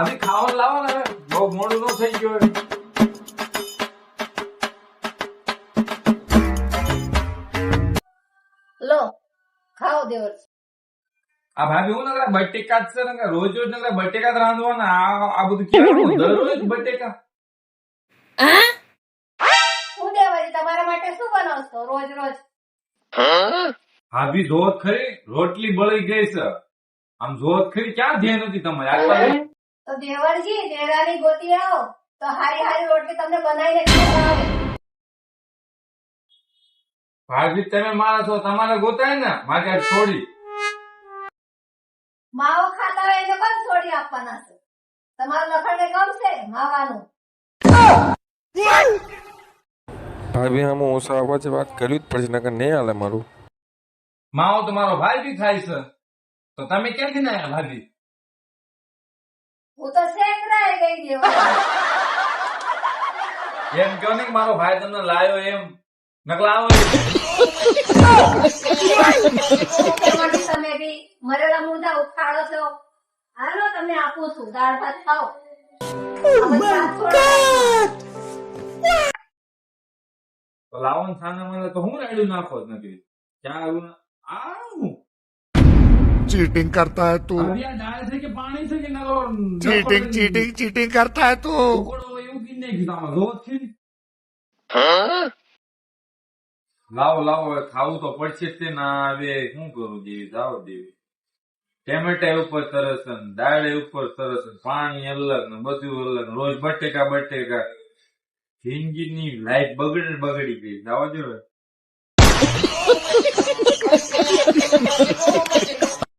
અભી ખાવાનું લાવો ને હવે. બહુ મોડું ન થઈ ગયું હવે. લો ખાઓ દેવર. આ ભાભી હું નકરા બટેકા જ છે ને રોજ રોજ નકરા બટેકા જ રાંધવાના આ બધું કેવું દરરોજ બટેકા. શું દેવરી તમારા માટે શું બનાવશો રોજ રોજ? ભાભી જોત ખરી રોટલી બળી ગઈ છે. આમ જોત ખરી ક્યાં ધ્યાન નથી તમારે આટલા તો દેવરજી દેરાની ગોતી આવો તો હારી હારી રોટલી તમને બનાવીને ખવડાવે. ભાભી તમે મારા છો તમારે ગોતાય ને મારે આજ છોડી. માવો ખાતા હોય એને કોણ છોડી આપવાના છે? તમારા લખણને ગમશે માવાનું? ભાભી આમ ઓછા અવાજે વાત કરવી જ પડશે નકર નહીં હાલે મારું. માવો તો મારો ભાઈ બી ખાય છે તો તમે ક્યાંથી ના આવ્યા ભાભી? હું તો શેકરાઈ ગઈ દેવર. એમ કયો ને કે મારો ભાઈ તમને લાયો એમ નકલાવો. તમે બી મરેલા મુદ્દા ઉખાડો છો. હાલો તમે આપું છું દાળ ભાત ખાઓ. તો લાવો ને સાના મને તો હું રેડ્યું નાખો જ નથી ક્યાં આવ્યું આવું. चीटिंग करता है तू ભાભી આ દાળ છે કે પાણી છે કે નરો चीटिंग चीटिंग चीटिंग करता है तू ઉકળો એવું કી નહીં કીધું આમાં રોજ છે ને. લાવો લાવો હવે ખાવું તો પડશે જ તે ના આવે શું કરું દેવી જાઓ દેવી. ટેમેટા ઉપર સરસ ને દાળ ઉપર સરસ ને પાણી અલગ ને બધું અલગ ને રોજ બટેકા બટેકા જિંદગીની લાઈફ બગડી ગઈ જાવા દો હવે.